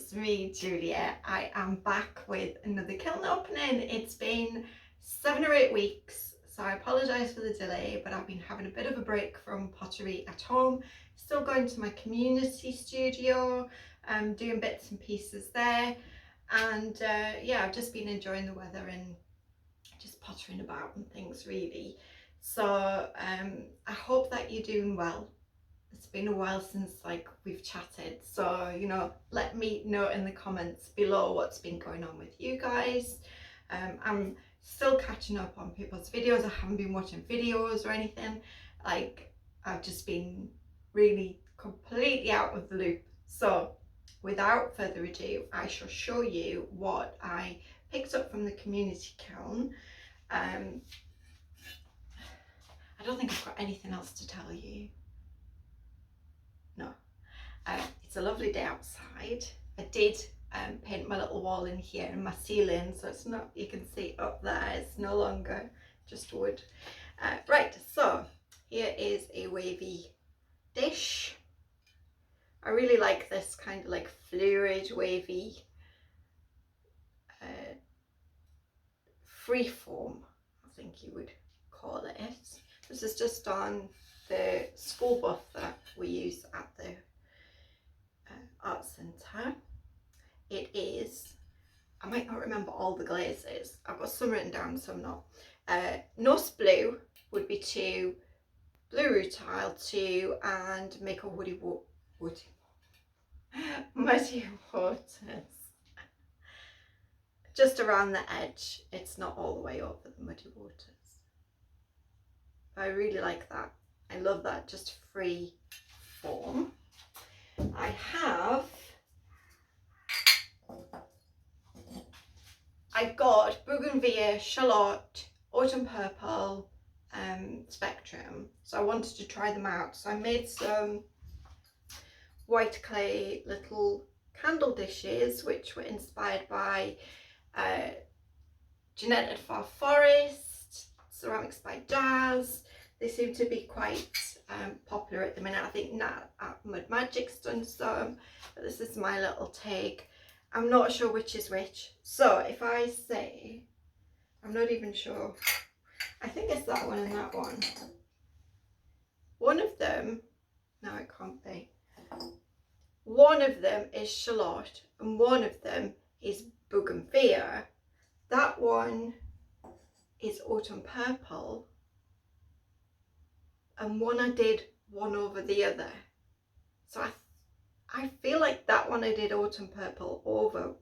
it's me, Julia. I am back with another kiln opening. It's been 7 or 8 weeks, so I apologise for the delay, but I've been having a bit of a break from pottery at home. Still going to my community studio, doing bits and pieces there, and yeah, I've just been enjoying the weather and just pottering about and things really. So I hope that you're doing well. It's been a while since we've chatted, so let me know in the comments below what's been going on with you guys. I'm still catching up on people's videos. I haven't been watching videos or anything. I've just been really completely out of the loop. So without further ado, I shall show you what I picked up from the community kiln. I don't think I've got anything else to tell you. No. It's a lovely day outside. I did paint my little wall in here and my ceiling, so it's not, you can see up there, it's no longer just wood. Right, so here is a wavy dish. I really like this kind of like fluid, wavy, free form, I think you would call it. This is just on the school buff that we use at the art centre. It is, I might not remember all the glazes. I've got some written down, some not. Nose blue would be 2, blue rutile 2, and make a muddy waters. Just around the edge. It's not all the way over the muddy waters. But I really like that. I love that, just free form. I got Bougainvillea, Shallot, Autumn Purple, Spectrum. So I wanted to try them out. So I made some white clay little candle dishes, which were inspired by Jeanette at Far Forest, Ceramics by Jazz. They seem to be quite popular at the minute. I think Nat at Mud Magic's done some, but this is my little take. I'm not sure which is which. So if I say, I'm not even sure. I think it's that one and that one. One of them, no it can't be. One of them is Shallot and one of them is Bougainvillea. That one is Autumn Purple. And one I did one over the other. So I feel like that one I did Autumn Purple over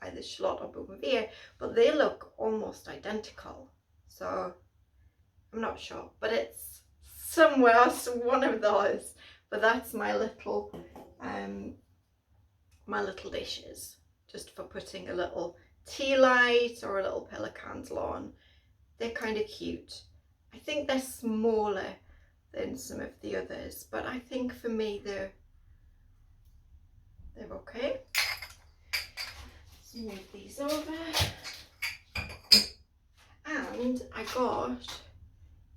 either Shallot or Bougainvillea, but they look almost identical. So I'm not sure, but it's somewhere else, one of those. But that's my little dishes, just for putting a little tea light or a little pillar candle on. They're kind of cute. I think they're smaller than some of the others, but I think for me they're okay. Let's move these over. And I got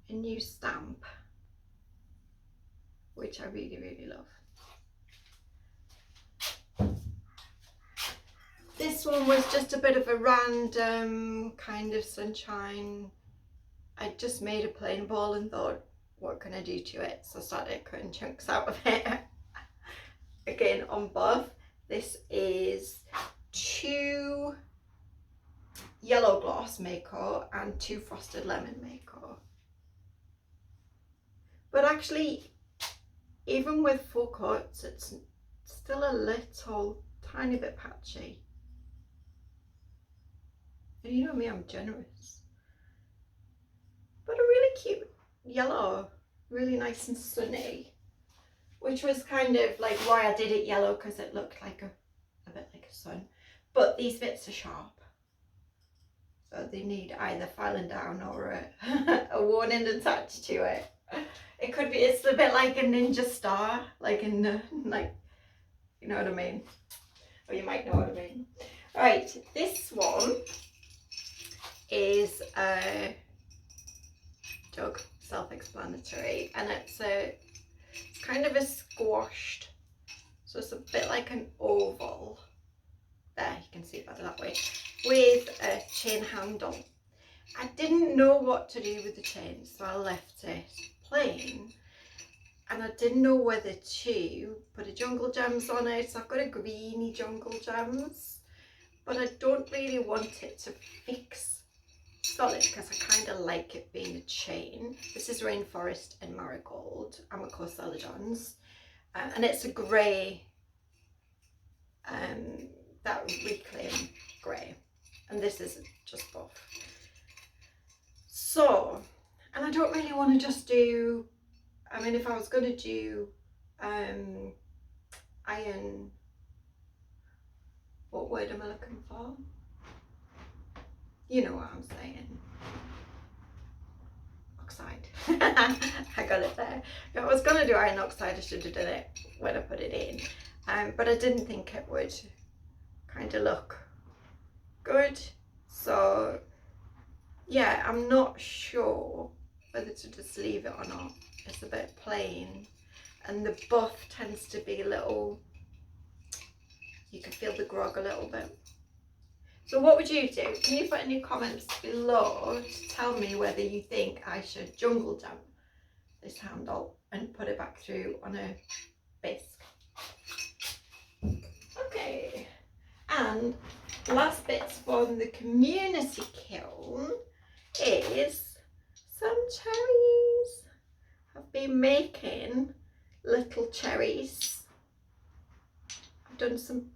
a new stamp, which I really, really love. This one was just a bit of a random kind of sunshine. I just made a plain ball and thought, what can I do to it? So I started cutting chunks out of it. Again, on both. This is 2 yellow gloss Mako and 2 frosted lemon Mako. But actually, even with full cuts, it's still a little tiny bit patchy. And you know me, I'm generous. But a really cute yellow, really nice and sunny, which was kind of like why I did it yellow, because it looked like a bit like a sun. But these bits are sharp, so they need either filing down or a warning attached to it. It could be, it's a bit like a ninja star, like in like, you know what I mean, or you might know what I mean. Right, this one is a jug, self-explanatory, and it's kind of a squashed, so it's a bit like an oval, you can see it better that way, with a chain handle. I didn't know what to do with the chain, so I left it plain. And I didn't know whether to put a jungle gems on it. So I've got a greeny jungle gems, but I don't really want it to fix solid because I kind of like it being a chain. This is Rainforest and Marigold, Amico Celadons, and it's a grey, that reclaim grey, and this is just buff. So, and I don't really want to just do, I mean, if I was going to do iron, what word am I looking for? You know what I'm saying. Oxide. I got it there. If I was going to do iron oxide, I should have done it when I put it in. But I didn't think it would kind of look good. So, yeah, I'm not sure whether to just leave it or not. It's a bit plain. And the buff tends to be a little, you can feel the grog a little bit. So what would you do? Can you put in your comments below to tell me whether you think I should jungle jam this handle and put it back through on a bisque. Okay, and last bits from the community kiln is some cherries. I've been making little cherries. I've done some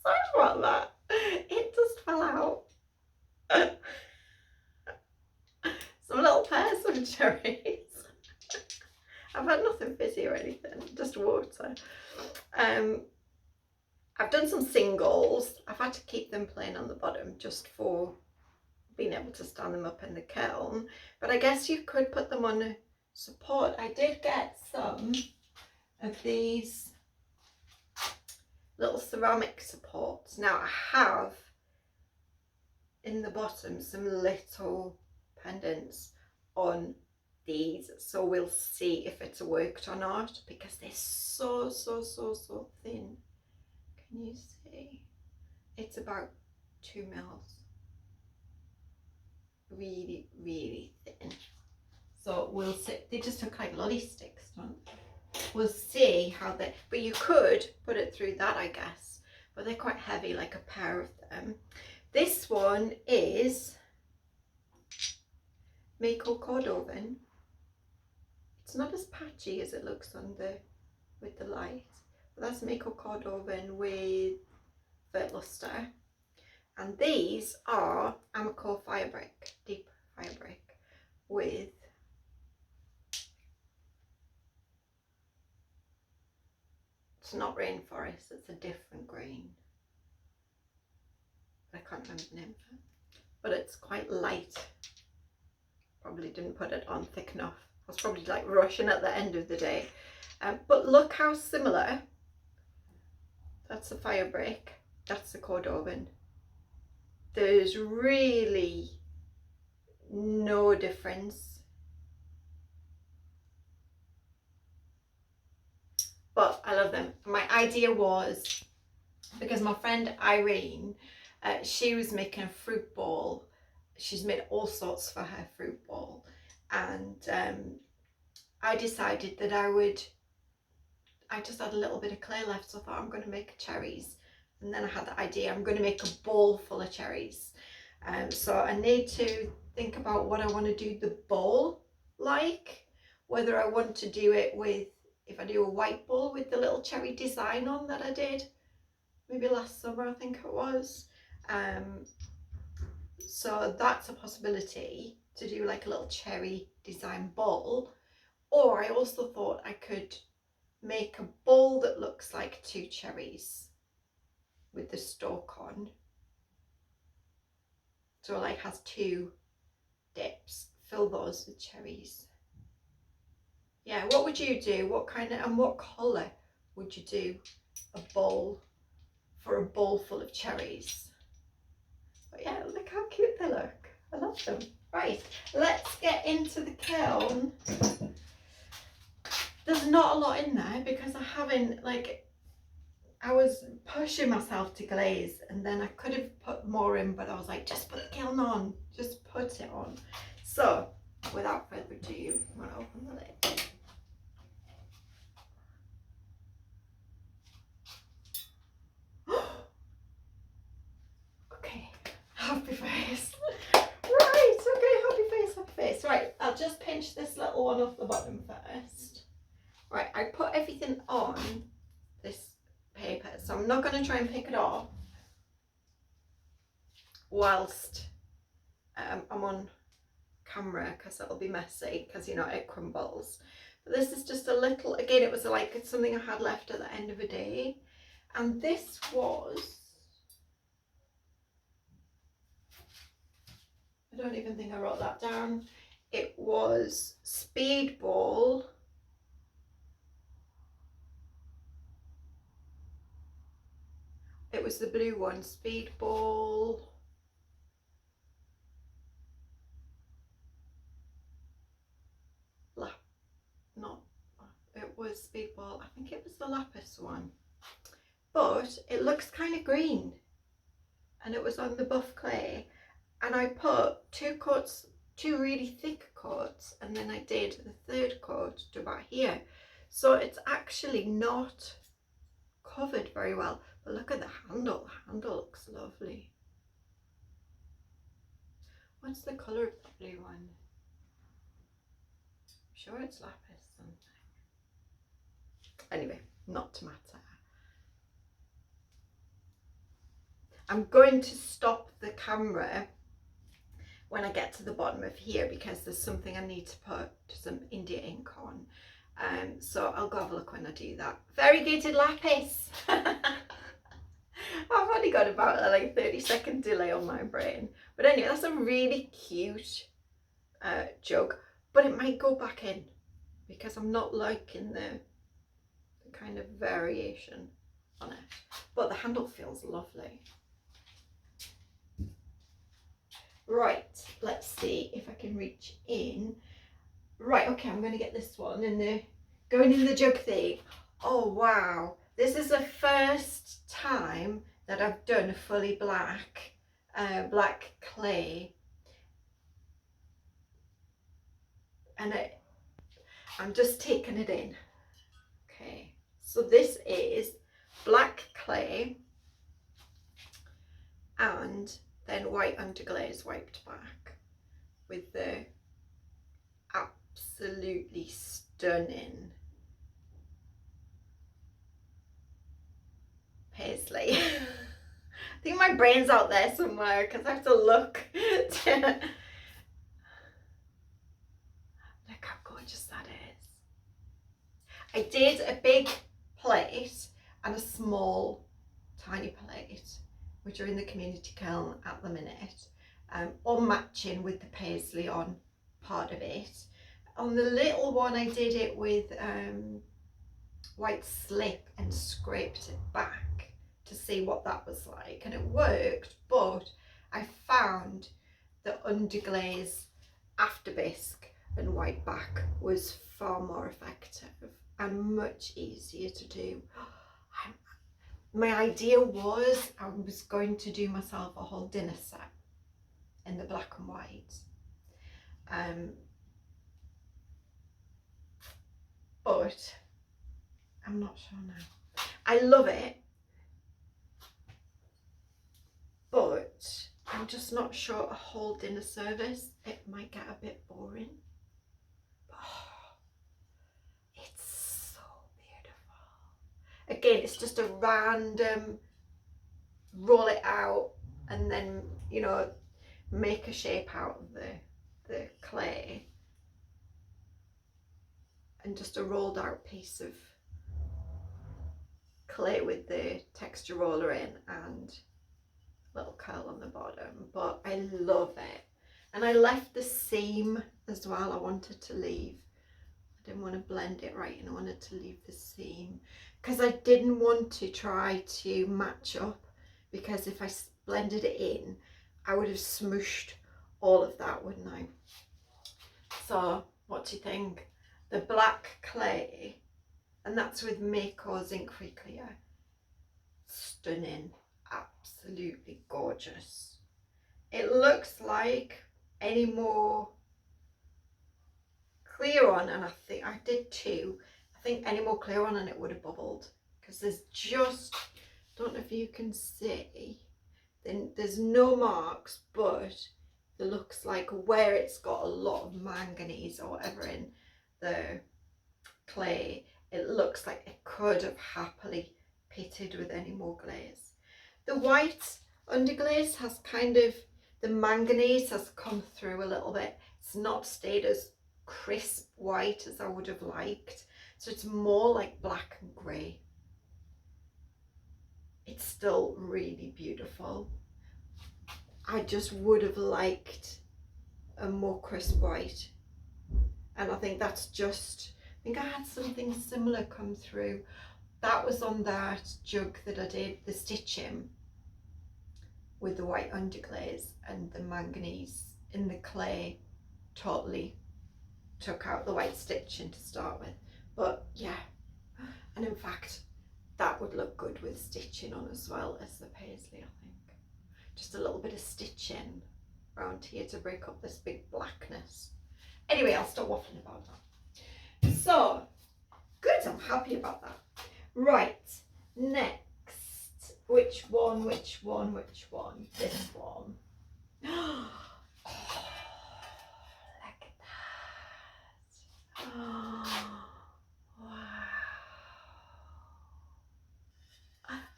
sorry about that, it just fell out. Some little pairs of cherries. I've had nothing fizzy or anything, just water. I've done some singles. I've had to keep them plain on the bottom just for being able to stand them up in the kiln, but I guess you could put them on a support. I did get some of these little ceramic supports. Now I have in the bottom some little pendants on these, so we'll see if it's worked or not, because they're so thin. Can you see? It's about 2 mils. Really thin. So we'll see. They just look like lolly sticks, don't they? We'll see how they, but you could put it through that, I guess, but they're quite heavy, like a pair of them. This one is Mako Cordovan. It's not as patchy as it looks on the with the light, but that's Mako Cordovan with Vert Luster. And these are Amico Firebrick, deep firebrick with it's not Rainforest, it's a different grain. I can't remember the name of it. But it's quite light. Probably didn't put it on thick enough. I was probably like rushing at the end of the day. But look how similar. That's the firebrick. That's the Cordovan. There's really no difference. But I love them. My idea was, because my friend Irene, she was making a fruit bowl. She's made all sorts for her fruit bowl. And I decided that I just had a little bit of clay left, so I thought I'm going to make cherries. And then I had the idea, I'm going to make a bowl full of cherries. So I need to think about what I want to do the bowl like. Whether I want to do it with, if I do a white bowl with the little cherry design on that I did, maybe last summer I think it was. So that's a possibility, to do like a little cherry design bowl. Or I also thought I could make a bowl that looks like 2 cherries with the stalk on, so like has 2 dips, fill those with cherries. Yeah, what would you do? What kind of, and what colour would you do a bowl for, a bowl full of cherries? But yeah, look how cute they look. I love them. Right, let's get into the kiln. There's not a lot in there because I haven't, like, I was pushing myself to glaze, and then I could have put more in, but I was like, just put the kiln on, just put it on. So without further ado, I'm going to open the lid. Okay, happy face. Right, okay, happy face, happy face. Right, I'll just pinch this little one off the bottom first. Right, I put everything on this paper, so I'm not going to try and pick it off whilst I'm on camera, because it'll be messy, because you know it crumbles. But this is just a little, again, it was like it's something I had left at the end of a day, and this was, I don't even think I wrote that down. It was Speedball. It was the blue one, Speedball. Not, it was Speedball. I think it was the lapis one. But it looks kind of green. And it was on the buff clay. And I put two really thick coats, and then I did the third coat to about here. So it's actually not covered very well. But look at the handle. The handle looks lovely. What's the colour of the blue one? I'm sure it's lapis something. Anyway, not to matter. I'm going to stop the camera when I get to the bottom of here, because there's something I need to put some India ink on. So I'll go have a look when I do that. Variegated lapis. I've only got about a like 30-second delay on my brain. But anyway, that's a really cute jug, but it might go back in because I'm not liking the kind of variation on it. But the handle feels lovely. Right, let's see if I can reach in. Right, okay, I'm going to get this one in the going in the jug thing. Oh wow, this is the first time that I've done a fully black black clay, and I'm just taking it in. Okay, so this is black clay and then white underglaze wiped back with the absolutely stunning paisley. I think my brain's out there somewhere because I have to look. Look how gorgeous that is. I did a big plate and a small tiny plate, which are in the community kiln at the minute, all matching with the paisley on part of it. On the little one I did it with white slip and scraped it back to see what that was like, and it worked, but I found the underglaze after bisque and white back was far more effective and much easier to do. My idea was I was going to do myself a whole dinner set in the black and white, but I'm not sure now. I love it, but I'm just not sure a whole dinner service, it might get a bit boring. Oh, it's so beautiful. Again, it's just a random roll it out and then, you know, make a shape out of the clay, and just a rolled out piece of clay with the texture roller in and little curl on the bottom. But I love it, and I left the seam as well. I wanted to leave, I didn't want to blend it right, and I wanted to leave the seam because I didn't want to try to match up, because if I blended it in I would have smooshed all of that, wouldn't I? So what do you think? The black clay, and that's with Mako Zinc Free Clear, stunning, absolutely gorgeous. It looks like any more clear on, and I think I did too. I think any more clear on and it would have bubbled, because there's just, don't know if you can see, then there's no marks, but it looks like where it's got a lot of manganese or whatever in the clay, it looks like it could have happily pitted with any more glaze. The white underglaze has kind of, the manganese has come through a little bit. It's not stayed as crisp white as I would have liked, so it's more like black and grey. It's still really beautiful. I just would have liked a more crisp white, and I think that's just, I think I had something similar come through. That was on that jug that I did the stitching with the white underglaze, and the manganese in the clay totally took out the white stitching to start with. But yeah, and in fact that would look good with stitching on as well as the paisley, I think. Just a little bit of stitching around here to break up this big blackness. Anyway, I'll stop waffling about that. So good, I'm happy about that. Right, next, which one? This one. Oh, look at that. Oh, wow.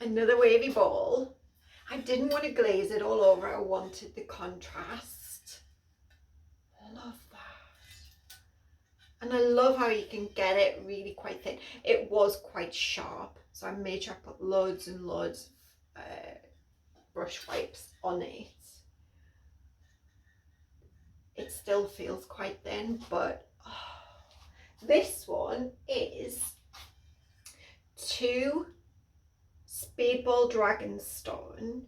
Another wavy ball. I didn't want to glaze it all over, I wanted the contrast. Love that. And I love how you can get it really quite thin. It was quite sharp, so I made sure I put loads and loads of brush wipes on it. It still feels quite thin, but oh, this one is 2 Speedball Dragonstone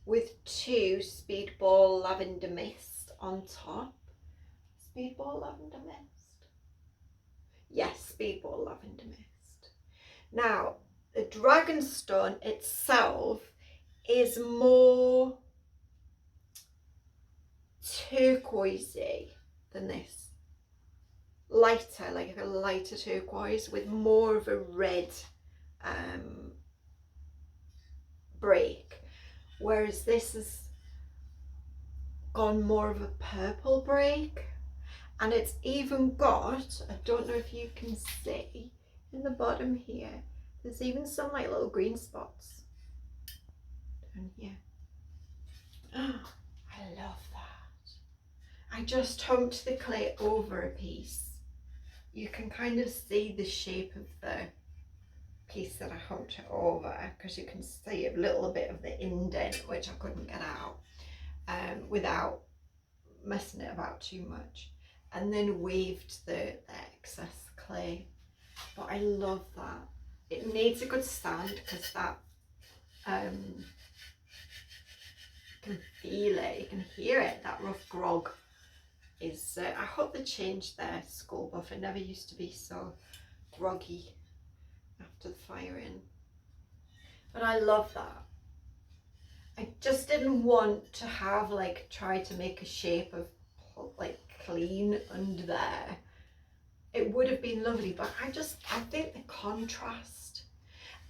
with 2 Speedball Lavender Mist on top. Speedball Lavender Mist? Yes, Speedball Lavender Mist. Now, the Dragonstone itself is more turquoisey than this. Lighter, like a lighter turquoise with more of a red break, whereas this has gone more of a purple break. And it's even got, I don't know if you can see in the bottom here, there's even some like little green spots down here. Oh, I love that. I just humped the clay over a piece. You can kind of see the shape of the piece that I humped it over, because you can see a little bit of the indent, which I couldn't get out without messing it about too much, and then waved the excess clay. But I love that. It needs a good stand, because that you can feel it, you can hear it, that rough grog is I hope they changed their skull buff. It never used to be so groggy after the firing, but I love that. I just didn't want to have like try to make a shape of like clean under there. It would have been lovely, but I think the contrast,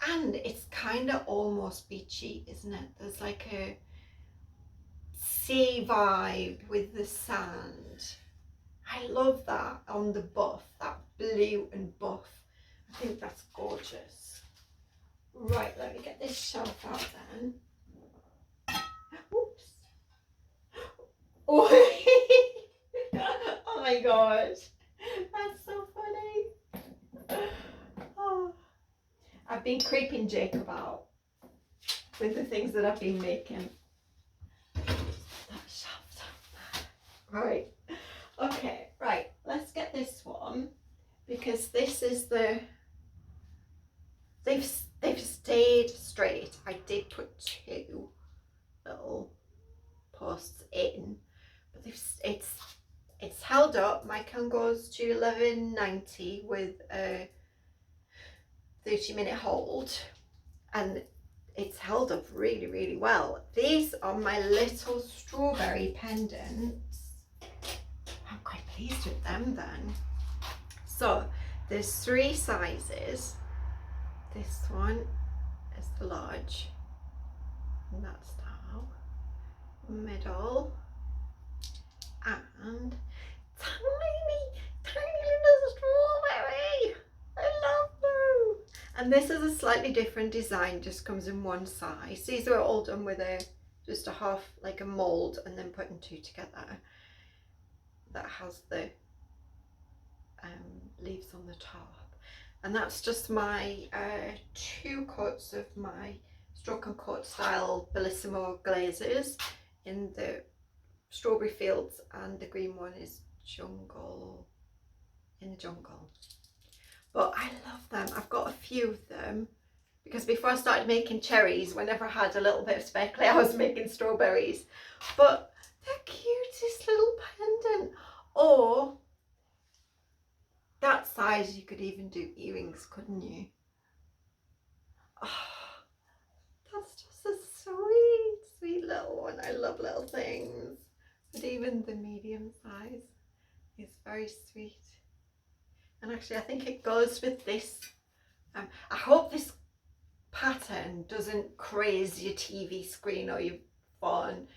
and it's kind of almost beachy, isn't it? There's like a sea vibe with the sand. I love that on the buff, that blue and buff. I think that's gorgeous. Right, let me get this shelf out then. Oops. Oh, oh my gosh, that's so funny. Oh. I've been creeping Jacob out with the things that I've been making. That shelf down. Right, okay, right, let's get this one, because this is the, they've stayed straight. I did put 2 little posts in, but it's held up. My kiln goes to 1190 with a 30-minute hold, and it's held up really, really well. These are my little strawberry pendants. I'm quite pleased with them then. So there's 3 sizes. This one is the large, and that's now middle, and tiny little strawberry. I love them. And this is a slightly different design, just comes in one size. These are all done with just a half, like a mold, and then putting 2 together. That has the leaves on the top, and that's just my 2 coats of my stroke and coat style Bellissimo glazes in the strawberry fields, and the green one is jungle, in the jungle. But I love them. I've got a few of them because before I started making cherries, whenever I had a little bit of spare clay, I was making strawberries. But they're cutest little pendant. Or that size, you could even do earrings, couldn't you? Oh, that's just a sweet, sweet little one. I love little things. But even the medium size is very sweet. And actually, I think it goes with this. I hope this pattern doesn't craze your TV screen or your phone.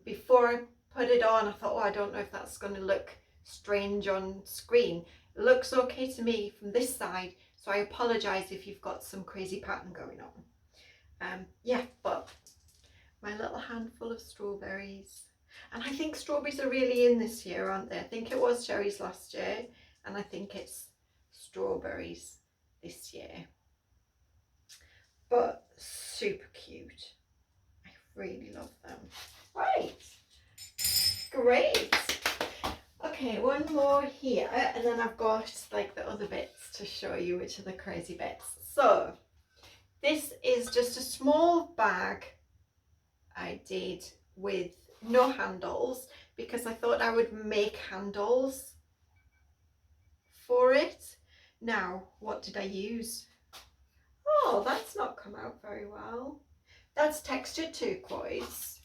Before I put it on, I thought, oh, I don't know if that's going to look strange on screen. It looks okay to me from this side, so I apologise if you've got some crazy pattern going on. Yeah, but my little handful of strawberries. And I think strawberries are really in this year, aren't they? I think it was cherries last year, and I think it's strawberries this year. But super cute. I really love them. Right, great. Okay, one more here, and then I've got like the other bits to show you, which are the crazy bits. So this is just a small bag I did with no handles, because I thought I would make handles for it. Now, what did I use? Oh, that's not come out very well. That's textured turquoise.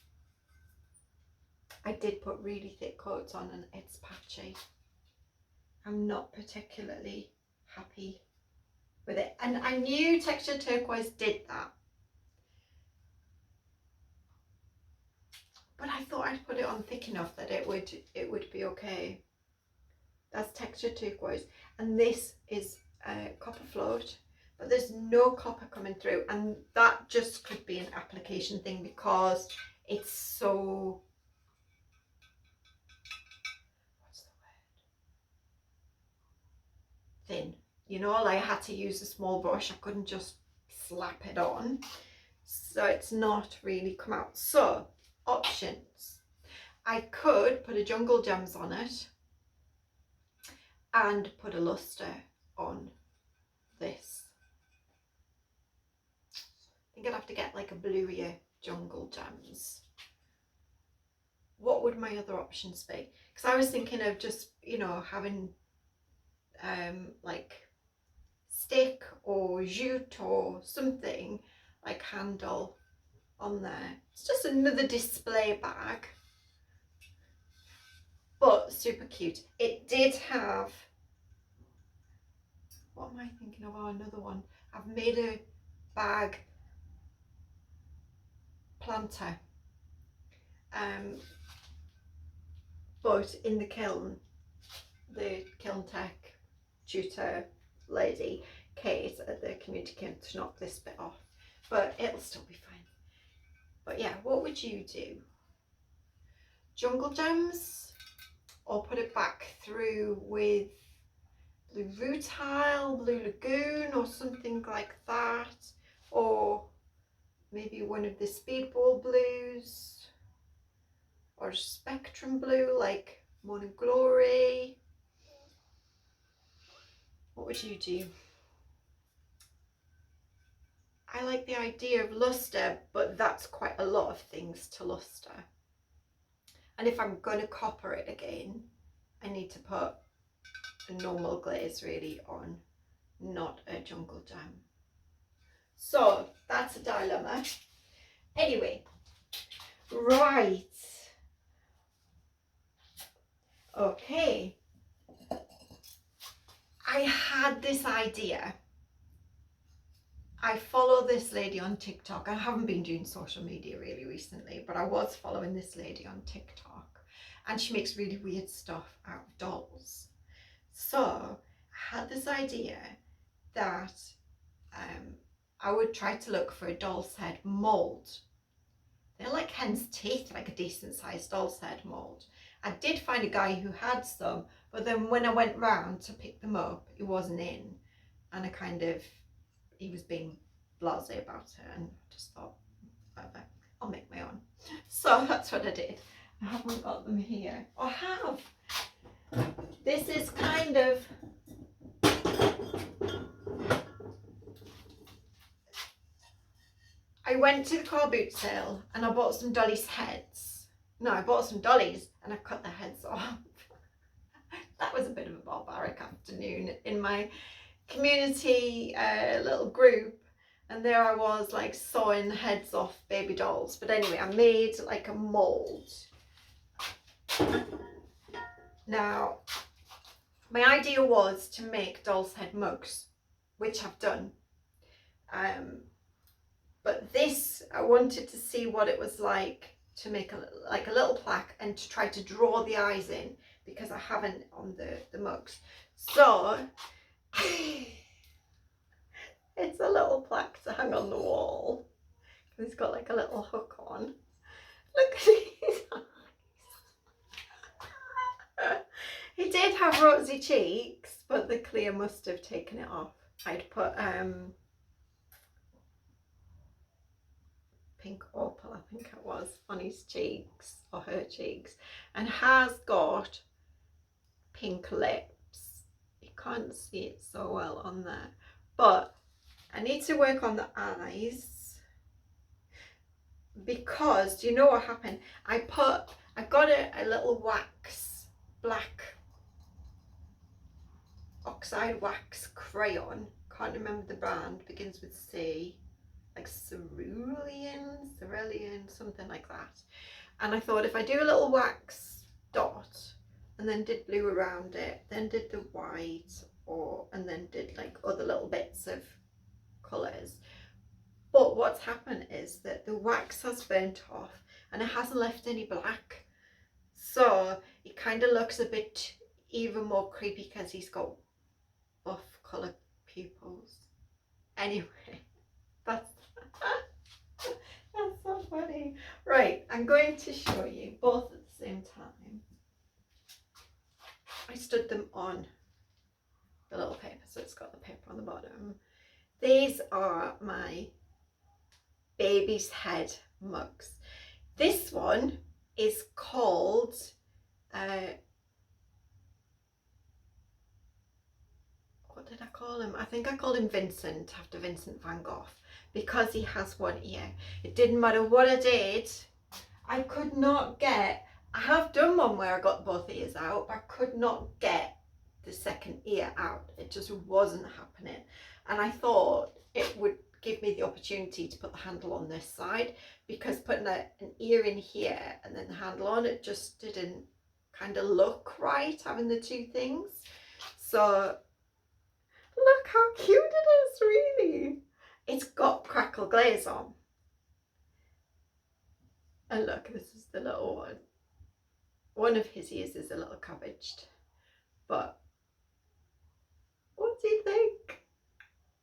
I did put really thick coats on and it's patchy. I'm not particularly happy with it. And I knew textured turquoise did that. But I thought I'd put it on thick enough that it would be okay. That's textured turquoise. And this is copper float, but there's no copper coming through. And that just could be an application thing because it's so, what's the word? Thin. You know, like I had to use a small brush. I couldn't just slap it on. So it's not really come out. So, options. I could put a jungle gems on it and put a luster on this. I think I'd have to get like a bluier jungle gems. What would my other options be? Because I was thinking of just, you know, having like stick or jute or something like handle on there. It's just another display bag, but super cute. It did have, what am I thinking of? Oh, another one. I've made a bag planter, but in the kiln, the Kiln Tech tutor lady, Kate, at the community came to knock this bit off, but it'll still be fine. But yeah, what would you do? Jungle gems, or put it back through with blue rutile, blue lagoon, or something like that, or maybe one of the speedball blues, or spectrum blue like Morning Glory. What would you do? I like the idea of luster, but that's quite a lot of things to luster. And if I'm going to copper it again, I need to put a normal glaze really on, not a jungle gem. So that's a dilemma. Anyway, right. Okay. I had this idea. I follow this lady on TikTok. I haven't been doing social media really recently, but I was following this lady on TikTok, and she makes really weird stuff out of dolls. So I had this idea that I would try to look for a doll's head mould. They're like hen's teeth, like a decent sized doll's head mould. I did find a guy who had some, but then when I went round to pick them up, it wasn't in, and he was being blasé about it, and I just thought, whatever, I'll make my own. So that's what I did. I haven't got them here. I have. This is kind of, I went to the car boot sale and I bought some dollies' heads. No, I bought some dollies and I cut the heads off. That was a bit of a barbaric afternoon in my community little group, and there I was like sawing heads off baby dolls. But anyway, I made like a mould. Now, my idea was to make doll's head mugs, which I've done. But this, I wanted to see what it was like to make a little plaque and to try to draw the eyes in, because I haven't on the mugs. So it's a little plaque to hang on the wall. It's got like a little hook on. Look at his eyes. He did have rosy cheeks, but the clear must have taken it off. I'd put pink opal, I think it was, on his cheeks, or her cheeks, and has got pink lips. You can't see it so well on there, but I need to work on the eyes, because do you know what happened? I got a little wax, black oxide wax crayon, can't remember the brand, begins with C, like cerulean, something like that. And I thought if I do a little wax dot and then did blue around it, then did the white, and then did like other little bits of colours. But what's happened is that the wax has burnt off and it hasn't left any black. So it kind of looks a bit even more creepy because he's got buff colour pupils. Anyway, that's so funny. Right, I'm going to show you both at the same time. I stood them on the little paper, so it's got the paper on the bottom. These are my baby's head mugs. This one is called what did I call him? I think I called him Vincent, after Vincent van Gogh, because he has one ear. It didn't matter what I did, I could not get, I have done one where I got both ears out, but I could not get the second ear out. It just wasn't happening. And I thought it would give me the opportunity to put the handle on this side, because putting an ear in here and then the handle on, it just didn't kind of look right, having the two things. So look how cute it is, really. It's got crackle glaze on. And look, this is the little one. One of his ears is a little cabbaged. But what do you think?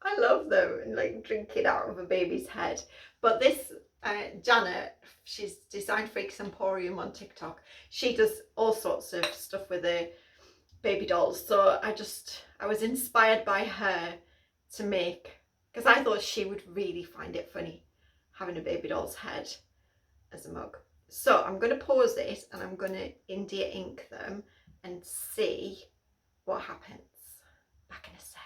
I love them, and like drinking out of a baby's head. But this Janet, she's Design Freaks Emporium on TikTok. She does all sorts of stuff with the baby dolls. So I was inspired by her to make, because I thought she would really find it funny having a baby doll's head as a mug. So I'm going to pause this and I'm going to India ink them and see what happens. Back in a sec.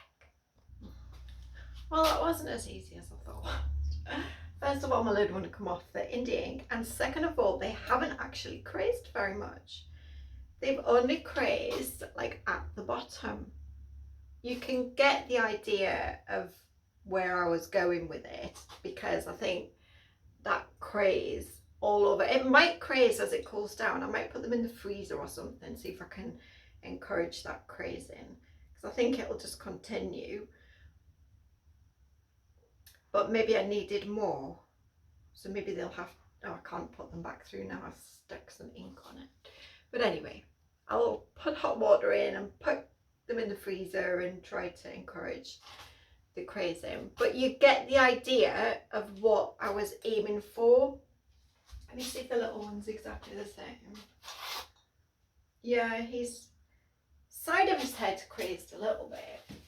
Well, that wasn't as easy as I thought. First of all, my lid wouldn't come off the India ink, and second of all, they haven't actually crazed very much. They've only crazed like at the bottom. You can get the idea of where I was going with it, because I think that craze all over, it might craze as it cools down. I might put them in the freezer or something, see if I can encourage that crazing, because I think it'll just continue. But maybe I needed more, so maybe they'll have, oh, I can't put them back through now, I've stuck some ink on it. But anyway, I'll put hot water in and put them in the freezer and try to encourage the crazing. But you get the idea of what I was aiming for. Let me see if the little one's exactly the same. Yeah, his side of his head crazed a little bit.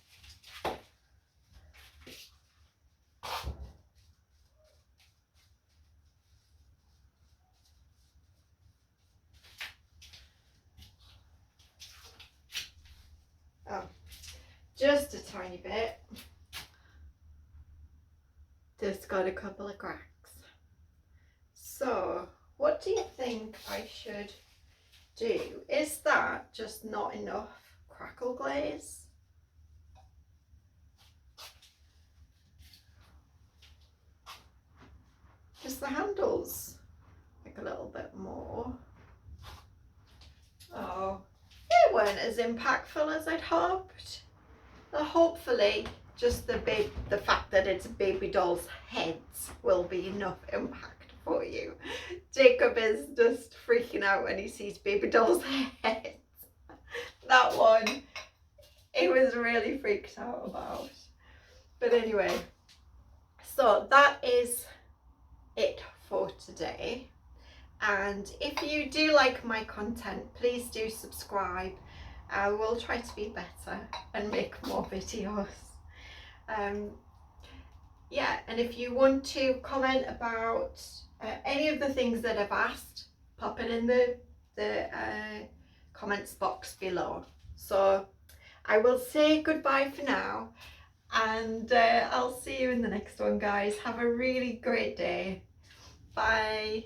Oh, just a tiny bit. Just got a couple of cracks. So, what do you think I should do? Is that just not enough crackle glaze? Just the handles, like a little bit more. Oh, they weren't as impactful as I'd hoped. Hopefully, just the fact that it's baby dolls' heads will be enough impact for you. Jacob is just freaking out when he sees baby dolls' heads. That one, he was really freaked out about. But anyway, so that is it for today. And if you do like my content, please do subscribe. I will try to be better and make more videos. Yeah, and if you want to comment about any of the things that I've asked, pop it in the comments box below. So I will say goodbye for now, and I'll see you in the next one, guys. Have a really great day. Bye.